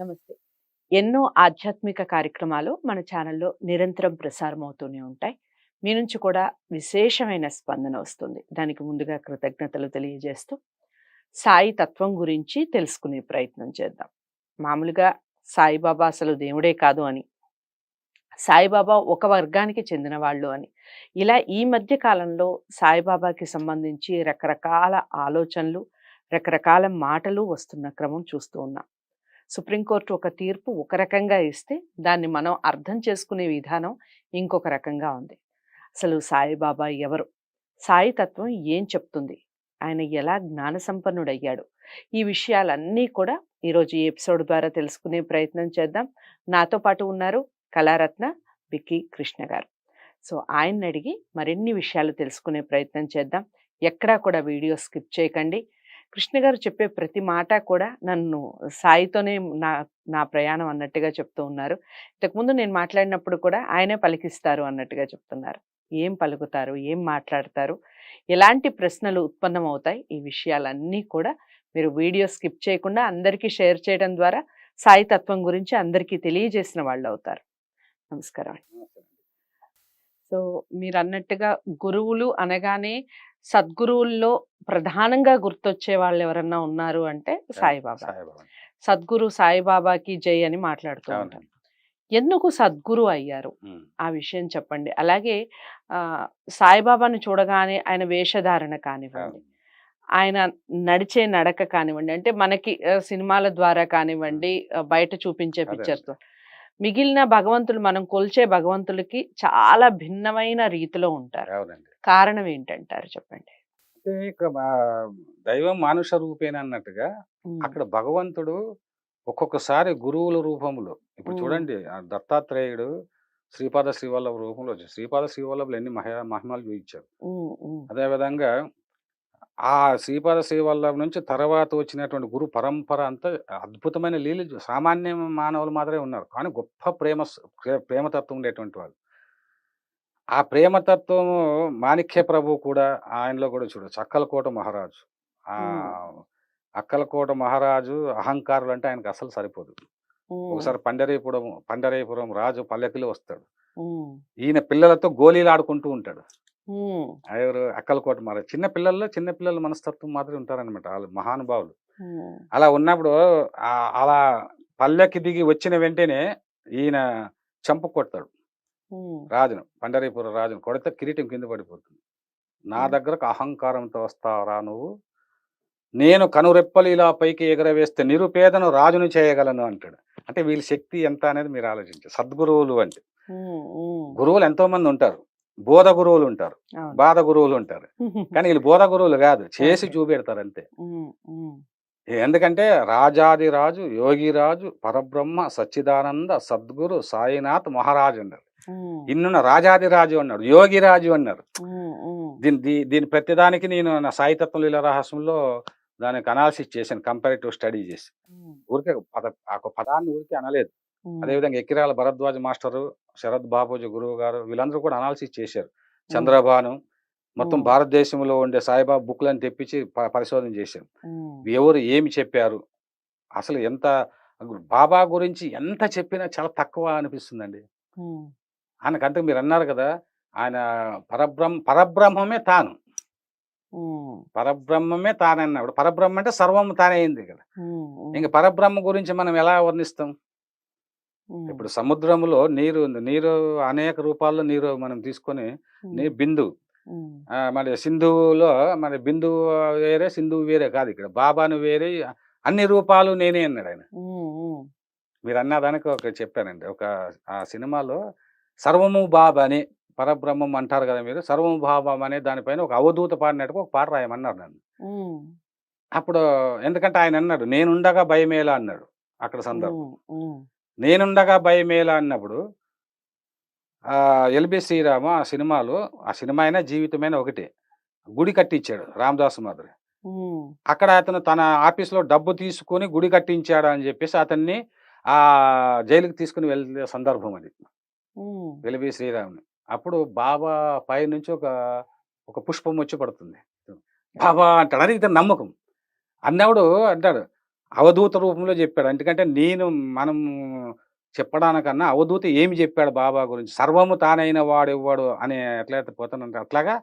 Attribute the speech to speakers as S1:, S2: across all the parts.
S1: నమస్తే. ఎన్నో ఆధ్యాత్మిక కార్యక్రమాలు మన ఛానల్‌లో నిరంతరం ప్రసారం అవుతూనే ఉంటాయి. మీ నుంచి కూడా విశేషమైన స్పందన వస్తుంది. దానికి ముందుగా కృతజ్ఞతలు తెలియజేస్తూ, సాయి తత్వం గురించి తెలుసుకునే ప్రయత్నం చేద్దాం. మామూలుగా సాయిబాబా అసలు దేవుడే కాదు అని, సాయిబాబా ఒక వర్గానికి చెందిన వాళ్ళు అని, ఇలా ఈ మధ్య కాలంలో సాయిబాబాకి సంబంధించి రకరకాల ఆలోచనలు, రకరకాల మాటలు వస్తున్న క్రమం చూస్తూ ఉన్నాం. సుప్రీంకోర్టు ఒక తీర్పు ఒక రకంగా ఇస్తే దాన్ని మనం అర్థం చేసుకునే విధానం ఇంకొక రకంగా ఉంది. అసలు సాయిబాబా ఎవరు? సాయి తత్వం ఏం చెప్తుంది? ఆయన ఎలా జ్ఞాన సంపన్నుడయ్యాడు? ఈ విషయాలన్నీ కూడా ఈరోజు ఈ ఎపిసోడ్ ద్వారా తెలుసుకునే ప్రయత్నం చేద్దాం. నాతో పాటు ఉన్నారు కళారత్న విక్కీ కృష్ణ గారు. సో ఆయన్ని అడిగి మరిన్ని విషయాలు తెలుసుకునే ప్రయత్నం చేద్దాం. ఎక్కడా కూడా వీడియో స్కిప్ చేయకండి. కృష్ణ గారు చెప్పే ప్రతి మాట కూడా నన్ను సాయితోనే నా నా ప్రయాణం అన్నట్టుగా చెప్తూ ఉన్నారు. ఇంతకుముందు నేను మాట్లాడినప్పుడు కూడా ఆయనే పలికిస్తారు అన్నట్టుగా చెప్తున్నారు. ఏం పలుకుతారు? ఏం మాట్లాడతారు? ఎలాంటి ప్రశ్నలు ఉత్పన్నమవుతాయి? ఈ విషయాలన్నీ కూడా మీరు వీడియో స్కిప్ చేయకుండా అందరికీ షేర్ చేయడం ద్వారా సాయి తత్వం గురించి అందరికీ తెలియజేసిన వాళ్ళు అవుతారు. నమస్కారం. సో మీరన్నట్టుగా గురువులు అనగానే సద్గురువుల్లో ప్రధానంగా గుర్తొచ్చే వాళ్ళు ఎవరన్నా ఉన్నారు అంటే సాయిబాబా. సద్గురు సాయిబాబాకి జై అని మాట్లాడుతూ ఉంటాం. ఎందుకు సద్గురు అయ్యారు ఆ విషయం చెప్పండి. అలాగే సాయిబాబాను చూడగానే ఆయన వేషధారణ కానివ్వండి, ఆయన నడిచే నడక కానివ్వండి, అంటే మనకి సినిమాల ద్వారా కానివ్వండి, బయట చూపించే పిక్చర్స్, మిగిలిన భగవంతులు మనం కొల్చే భగవంతులకి చాలా భిన్నమైన రీతిలో ఉంటారు. కారణం ఏంటంటారు చెప్పండి.
S2: అంటే దైవం మానుష రూపేణ అన్నట్టుగా అక్కడ భగవంతుడు ఒక్కొక్కసారి గురువుల రూపంలో, ఇప్పుడు చూడండి దత్తాత్రేయుడు శ్రీపాద శ్రీవల్లభ రూపంలో వచ్చాడు. శ్రీపాద శ్రీవల్లభులు ఎన్ని మహిమలు చూపించారు. అదేవిధంగా ఆ శ్రీపాద శ్రీవల్లభ నుంచి తర్వాత వచ్చినటువంటి గురు పరంపర అంతా అద్భుతమైన లీలలు. సామాన్య మానవులు మాత్రమే ఉన్నారు, కానీ గొప్ప ప్రేమతత్వం ఉండేటువంటి వాళ్ళు. ఆ ప్రేమతత్వము మాణిక్య ప్రభు కూడా ఆయనలో కూడా చూడొచ్చు. అక్కలకోట మహారాజు, ఆ అక్కలకోట మహారాజు అహంకారులు అంటే ఆయనకు అసలు సరిపోదు. ఒకసారి పండరీపురం రాజు పల్లెకిలో వస్తాడు. ఈయన పిల్లలతో గోళీలు ఆడుకుంటూ ఉంటాడు. ఎవరు? అక్కలకోట మహారాజు. చిన్న పిల్లల మనస్తత్వం మాత్రమే ఉంటారనమాట వాళ్ళు, మహానుభావులు. అలా ఉన్నప్పుడు అలా పల్లెకి దిగి వచ్చిన వెంటనే ఈయన చంపు కొడతాడు రాజును. పండరీపురం రాజును కొడితే కిరీటం కింద పడిపోతుంది. నా దగ్గరకు అహంకారంతో వస్తారా నువ్వు? నేను కనురెప్పలు ఇలా పైకి ఎగరవేస్తే నిరుపేదను రాజును చేయగలను అంటాడు. అంటే వీళ్ళ శక్తి ఎంత అనేది మీరు ఆలోచించారు. సద్గురువులు అంటే గురువులు ఎంతో మంది ఉంటారు, బోధ గురువులు ఉంటారు, బాధ గురువులు ఉంటారు, కానీ వీళ్ళు బోధ గురువులు కాదు, చేసి చూపెడతారు అంతే. ఎందుకంటే రాజాదిరాజు, యోగిరాజు, పరబ్రహ్మ, సచ్చిదానంద, సద్గురు, సాయినాథ్ మహారాజు అన్నారు. ఇన్నున్న రాజాదిరాజు అన్నాడు, యోగిరాజు అన్నారు. దీని ప్రతిదానికి నేను నా సాయితత్వం లీల రహస్యంలో దానికి అనాలిసిస్ చేశాను, కంపారిటివ్ స్టడీ చేసి. ఊరికే ఒక పదాన్ని ఊరికే అనలేదు. అదేవిధంగా ఎక్కిరాల భరద్వాజ మాస్టరు, శరత్ బాబూజీ గురువు గారు, వీళ్ళందరూ కూడా అనాలిసిస్ చేశారు. చంద్రబాను మొత్తం భారతదేశంలో ఉండే సాయిబాబా బుక్లను తెప్పించి పరిశోధన చేశారు. ఎవరు ఏమి చెప్పారు, అసలు ఎంత బాబా గురించి ఎంత చెప్పినా చాలా తక్కువ అనిపిస్తుందండి. ఆయనకంటే మీరు అన్నారు కదా, ఆయన పరబ్రహ్మమే తాను, పరబ్రహ్మమే తానన్నాడు. పరబ్రహ్మ అంటే సర్వం తానే అయింది కదా. ఇంక పరబ్రహ్మ గురించి మనం ఎలా వర్ణిస్తాం? ఇప్పుడు సముద్రంలో నీరు ఉంది, నీరు అనేక రూపాల్లో నీరు మనం తీసుకొని బిందువు, మరి సింధువులో మరి బిందువు వేరే సింధువు వేరే కాదు. ఇక్కడ బాబాను వేరే, అన్ని రూపాలు నేనే అన్నాడు ఆయన. మీరు అన్నదానికి ఒక చెప్పానండి, ఒక ఆ సినిమాలో సర్వము బాబా అని పరబ్రహ్మం అంటారు కదా మీరు, సర్వము బాబా అనే దానిపైన ఒక అవధూత పాడినట్టుగా ఒక పాట రాయమన్నారు నన్ను. అప్పుడు ఎందుకంటే ఆయన అన్నాడు నేనుండగా భయమేలా అన్నాడు. అక్కడ సందర్భం నేనుండగా భయమేలా అన్నప్పుడు ఎల్బి శ్రీరామ ఆ సినిమాలో, ఆ సినిమా అయినా జీవితమైన ఒకటే, గుడి కట్టించాడు రామదాసు మాదిరి. అక్కడ అతను తన ఆఫీస్లో డబ్బు తీసుకుని గుడి కట్టించాడు అని చెప్పేసి అతన్ని ఆ జైలుకి తీసుకుని వెళ్ళే సందర్భం అది, ఎల్బి శ్రీరామ్ని. అప్పుడు బాబా పై నుంచి ఒక పుష్పం వచ్చి పడుతుంది. బాబా అంటాడు, అది ఇతను నమ్మకం. అన్నప్పుడు అంటాడు అవధూత రూపంలో చెప్పాడు. ఎందుకంటే మనం చెప్పడానికన్నా అవధూత ఏమి చెప్పాడు బాబా గురించి. సర్వము తానైన వాడెవ్వడు అని ఎట్లయితే పోతానంటే అట్లాగా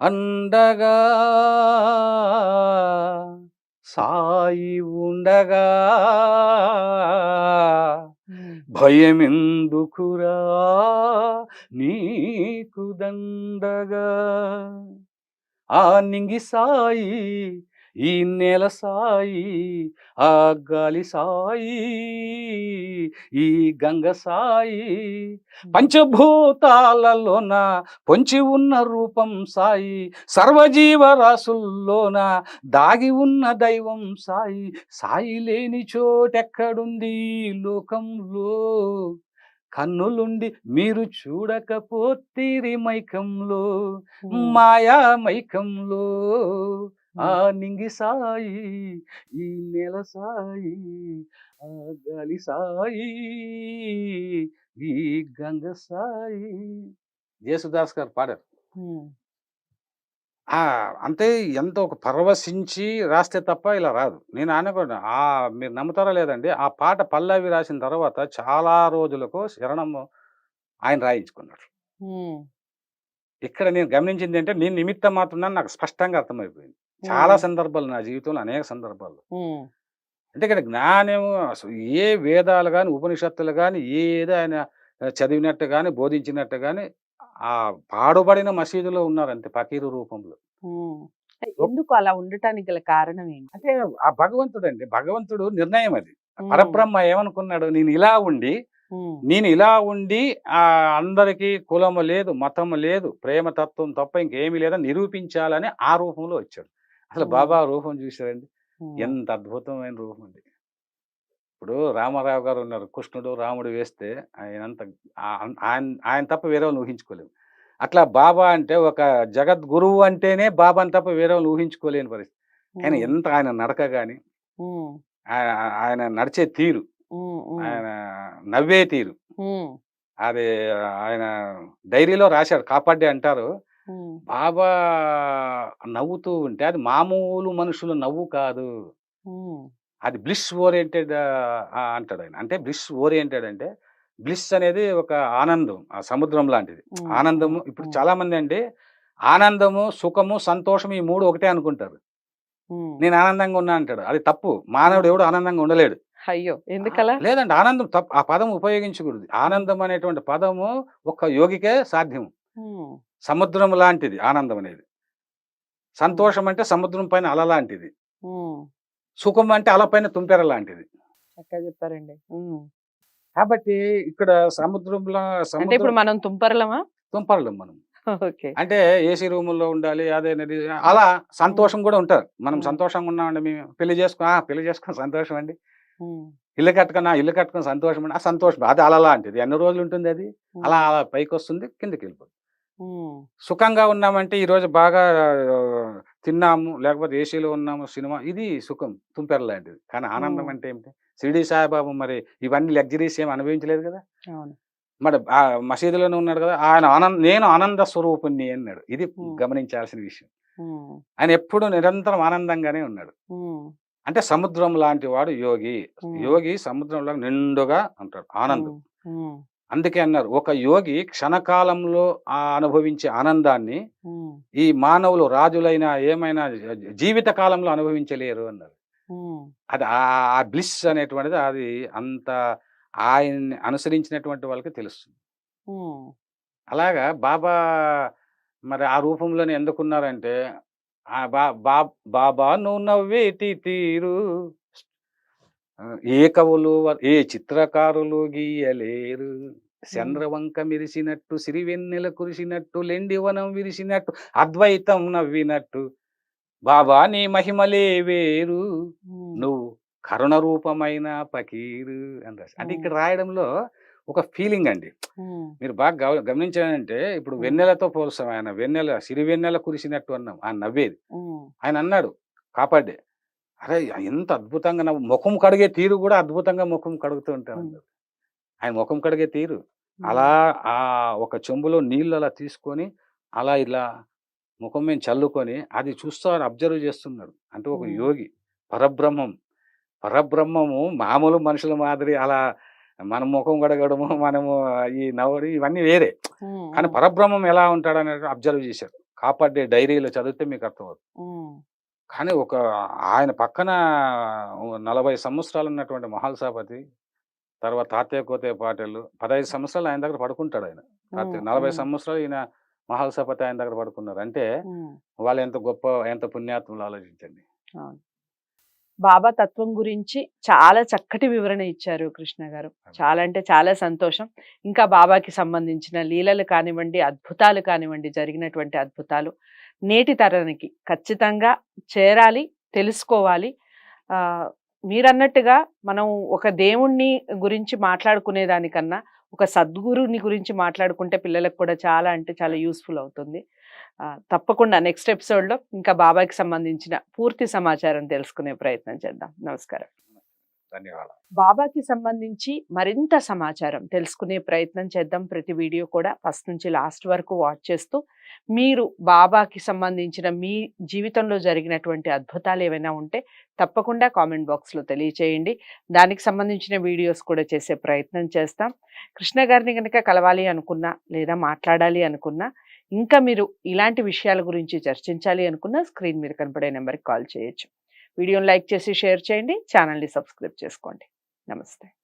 S2: అండగా సాయి ఉండగా
S1: హ్మ్.
S2: భయమెందుకురా నీకు దండగా ఆ నింగి సాయి ఈ నేల సాయి ఆ గాలి సాయి ఈ గంగ సాయి
S1: హ్మ్.
S2: పంచభూతాలలోన పొంచి ఉన్న రూపం సాయి సర్వజీవరాశుల్లోన దాగి ఉన్న దైవం సాయి సాయి లేని చోటెక్కడుంది ఈ లోకంలో కన్నులుండి మీరు చూడకపోతీరి మైకంలో
S1: హ్మ్.
S2: మాయా మైకంలో ఆ
S1: హ్మ్.
S2: నింగి సాయి ఈ నేల సాయి ఆ గాలి సాయి ఈ గంగ సాయి జేసుదాస్ గారు పాడారు.
S1: హ్మ్.
S2: ఆ! అంటే ఎంత ఒక పరవశించి రాస్తే తప్ప ఇలా రాదు. నేను అనుకోను. మీరు నమ్ముతారో లేదండి. ఆ పాట పల్లవి రాసిన తర్వాత చాలా రోజులకు శరణము ఆయన రాయించుకున్నాడు.
S1: హ్మ్.
S2: ఇక్కడ నేను గమనించిందేంటే నేను నిమిత్త మాత్రుడని నాకు స్పష్టంగా అర్థమైపోయింది. చాలా
S1: హ్మ్.
S2: సందర్భాలు నా జీవితంలో అనేక సందర్భాల్లో.
S1: హ్మ్.
S2: అంటే ఇక్కడ జ్ఞానము అసలు ఏ వేదాలు గాని, ఉపనిషత్తులు గాని ఏది ఆయన చదివినట్టు గాని, బోధించినట్టు గాని ఆ పాడుబడిన మసీదులో ఉన్నారంతే ఫకీరు రూపంలో.
S1: హ్మ్. ఎందుకు అలా ఉండటానికి గల కారణం ఏంటి?
S2: అంటే ఆ భగవంతుడండి. భగవంతుడు నిర్ణయం అది.
S1: హ్మ్.
S2: పరబ్రహ్మ ఏమనుకున్నాడు?
S1: హ్మ్.
S2: నేను ఇలా ఉండి అందరికీ కులము లేదు, మతము లేదు, ప్రేమ తత్వం తప్ప ఇంకేమీ లేదని నిరూపించాలని ఆ రూపంలో వచ్చాడు. అసలు
S1: హ్మ్.
S2: బాబా రూపం చూసారండి?
S1: హ్మ్.
S2: ఎంత అద్భుతమైన రూపం అండి. ఇప్పుడు రామారావు గారు ఉన్నారు. కృష్ణుడు, రాముడు వేస్తే ఆయనంత ఆయన ఆయన తప్ప వేరే వాళ్ళని ఊహించుకోలేము. అట్లా బాబా అంటే ఒక జగద్గురువు అంటేనే బాబాని తప్ప వేరే వాళ్ళని ఊహించుకోలేని పరిస్థితి.
S1: హ్మ్.
S2: ఆయన నడక గాని,
S1: హ్మ్.
S2: ఆయన ఆయన నడిచే తీరు,
S1: హ్మ్. హ్మ్.
S2: ఆయన నవ్వే తీరు,
S1: హ్మ్.
S2: అది ఆయన డైరీలో రాశాడు. కాపాడ్డే అంటారు.
S1: హ్మ్.
S2: బాబా నవ్వుతూ ఉంటే అది మామూలు మనుషుల నవ్వు కాదు.
S1: హ్మ్.
S2: అది బ్లిస్ ఓరియెంటెడ్ అంటాడాయన. అంటే బ్లిస్ ఓరియెంటెడ్ అంటే బ్లిస్ అనేది ఒక ఆనందం. ఆ సముద్రం లాంటిది.
S1: హ్మ్. హ్మ్.
S2: ఆనందము ఇప్పుడు
S1: హ్మ్.
S2: చాలామందండి ఆనందము, సుఖము, సంతోషం ఈ 3 ఒకటే అనుకుంటారు.
S1: హ్మ్.
S2: నేను ఆనందంగా ఉన్నా అంటాడు. అది తప్పు. మానవుడు
S1: హ్మ్.
S2: ఎవడు ఆనందంగా ఉండలేడు.
S1: అయ్యో! ఎందుకలా?
S2: లేదండి ఆనందం ఆ పదం ఉపయోగించకూడదు.
S1: హ్మ్.
S2: ఆనందం అనేటువంటి పదము ఒక్క యోగికే సాధ్యం.
S1: హ్మ్.
S2: సముద్రం లాంటిది ఆనందం అనేది.
S1: హ్మ్.
S2: సంతోషం అంటే సముద్రం పైన అల లాంటిది.
S1: హ్మ్.
S2: సుఖం అంటే అల పైన తుంపెర లాంటిది.
S1: చక్కగా చెప్పారండి. హ్మ్.
S2: కాబట్టి ఇక్కడ
S1: అంటే ఇప్పుడు
S2: సముద్రం
S1: మనం తుంపరలమా?
S2: తుంపరలం మనం.
S1: ఓకే.
S2: అంటే ఏసీ రూముల్లో ఉండాలి. అదేనది అలా
S1: హ్మ్.
S2: సంతోషం గూడా ఉంటారు. మనం
S1: హ్మ్.
S2: సంతోషంగా ఉన్నామండి మేము పెళ్లి చేసుకొని సంతోషం అండి.
S1: హ్మ్.
S2: ఇల్లు కట్టుకొని సంతోషం అండి. ఆ సంతోషం అది అల లాంటిది. ఎన్ని రోజులుంటుందది? అలా
S1: హ్మ్.
S2: అలా పైకొస్తుంది కిందకెళ్ళిపోతుంది.
S1: హ్మ్.
S2: సుఖంగా ఉన్నామంటే ఈరోజు బాగా తిన్నాము, లేకపోతే ఏసీలో ఉన్నాము, సినిమా ఇది సుఖం తుంపెర లాంటిది. కానీ ఆనందం
S1: హ్మ్.
S2: అంటే ఏమిటి? షిరిడీ సాయిబాబా మరి ఇవన్నీ లగ్జరీస్ ఏమి అనుభవించలేదు గదా!
S1: అవును.
S2: మరి మసీదులోనే ఉన్నాడు గదా! నేను ఆనంద స్వరూపుడిని అన్నాడు. ఇది
S1: హ్మ్.
S2: గమనించాల్సిన విషయం.
S1: హ్మ్.
S2: ఆయన ఎప్పుడు నిరంతరం ఆనందంగానే ఉన్నాడు.
S1: హ్మ్.
S2: అంటే సముద్రం లాంటి వాడు యోగి.
S1: హ్మ్.
S2: యోగి సముద్రంలో నిండుగా ఉంటాడు. ఆనందం.
S1: హ్మ్. హ్మ్.
S2: అందుకే అన్నారు. ఒక యోగి క్షణకాలంలో అనుభవించే ఆనందాన్ని
S1: హ్మ్.
S2: ఈ మానవులు రాజులైన ఏమైనా జీవిత కాలంలో అనుభవించలేరు అన్నారు.
S1: హ్మ్.
S2: అది ఆ బ్లిస్ అనేటువంటిది అది అంత ఆయన్ని అనుసరించినటువంటి వాళ్ళకి తెలుస్తుంది.
S1: హ్మ్.
S2: అలాగా బాబా మరి ఆ రూపంలోనే ఎందుకున్నారంటే ఆ బా బా బాబా నువ్వు నవ్వేటి తీరు ఏ కవులు ఏ చిత్రకారులు గీయలేరు.
S1: హ్మ్.
S2: చంద్రవంక మెరిసినట్టు, సిరివెన్నెల కురిసినట్టు, లెండివనం విరిసినట్టు, అద్వైతం నవ్వినట్టు, బాబా నీ మహిమలే వేరు.
S1: హ్మ్.
S2: నువ్వు కరుణ రూపమైన ఫకీరు అని రాసి అంటే
S1: హ్మ్.
S2: ఇక్కడ రాయడంలో ఒక ఫీలింగ్ అండి.
S1: హ్మ్.
S2: మీరు బాగా గమనించారంటే ఇప్పుడు
S1: హ్మ్.
S2: వెన్నెలతో పోలుస్తాం. ఆయన సిరివెన్నెల కురిసినట్టు అన్నాం. ఆయన నవ్వేది.
S1: హ్మ్.
S2: ఆయన అన్నాడు కాపాడ్డే. అరే! ఎంత అద్భుతంగా మొఖం కడిగే తీరు గూడా అద్భుతంగా ముఖం కడుగుతూ
S1: హ్మ్.
S2: ఉంటాడన్నాడు. ఆయన ముఖం కడిగే తీరు.
S1: హ్మ్.
S2: అలా ఒక చెంబులో నీళ్ళు అలా తీసుకొని, అలా ఇలా ముఖం మీద చల్లుకొని, అది చూస్తూ ఆయన అబ్జర్వ్ చేస్తున్నాడు. అంటే ఒక
S1: హ్మ్.
S2: యోగి, పరబ్రహ్మం. పరబ్రహ్మము మామూలు మనుషుల మాదిరి అలా మన ముఖం గడగడము, మనము ఈ నవ్వడం ఇవన్నీ వేరే.
S1: ఉమ్,
S2: కానీ
S1: ఉమ్,
S2: పరబ్రహ్మం ఎలా ఉంటాడనేది అబ్జర్వ్ చేశారు. కాపాడే డైరీలో చదివితే మీకు అర్థమవుతుంది.
S1: ఉమ్,
S2: కానీ ఆయన పక్కన 40 సంవత్సరాలు ఉన్నటువంటి మహల్సాపతి, తర్వాత తాతయ్య కోతయ్య పాటేలు 15 సంవత్సరాలు ఆయన దగ్గర పడుకుంటాడు ఆయన.
S1: ఉమ్,
S2: 40
S1: ఉమ్,
S2: సంవత్సరాలు ఈయన మహల్సాపతి ఆయన దగ్గర పడుకున్నారు. అంటే
S1: ఉమ్.
S2: వాళ్ళు ఎంత గొప్ప, ఎంత పుణ్యాత్ములు ఆలోచించండి.
S1: అవును. బాబా తత్వం గురించి చాలా చక్కటి వివరణ ఇచ్చారు కృష్ణ గారు. చాలా అంటే చాలా సంతోషం. ఇంకా బాబాకి సంబంధించిన లీలలు కానివ్వండి, అద్భుతాలు కానివ్వండి, జరిగినటువంటి అద్భుతాలు నేటి తరానికి ఖచ్చితంగా చేరాలి, తెలుసుకోవాలి. ఆ, మీరన్నట్టుగా మనం ఒక దేవుణ్ణి గురించి మాట్లాడుకునే దానికన్నా ఒక సద్గురుని గురించి మాట్లాడుకుంటే పిల్లలకు కూడా చాలా అంటే చాలా యూస్ఫుల్ అవుతుంది. తప్పకుండా నెక్స్ట్ ఎపిసోడ్లో ఇంకా బాబాకి సంబంధించిన పూర్తి సమాచారం తెలుసుకునే ప్రయత్నం చేద్దాం. నమస్కారం.
S2: ధన్యవాదాలు.
S1: బాబాకి సంబంధించి మరింత సమాచారం తెలుసుకునే ప్రయత్నం చేద్దాం. ప్రతి వీడియో కూడా ఫస్ట్ నుంచి లాస్ట్ వరకు వాచ్ చేస్తూ మీరు బాబాకి సంబంధించిన మీ జీవితంలో జరిగినటువంటి అద్భుతాలు ఏవైనా ఉంటే తప్పకుండా కామెంట్ బాక్స్లో తెలియచేయండి. దానికి సంబంధించిన వీడియోస్ కూడా చేసే ప్రయత్నం చేస్తాం. కృష్ణ గారిని కనుక కలవాలి అనుకున్నా లేదా మాట్లాడాలి అనుకున్నా, ఇంకా మీరు ఇలాంటి విషయాల గురించి చర్చించాలి అనుకున్నా స్క్రీన్ మీద కనపడే నెంబర్కి కాల్ చేయొచ్చు. వీడియోని లైక్ చేసి షేర్ చేయండి. ఛానల్ని సబ్స్క్రైబ్ చేసుకోండి. నమస్తే.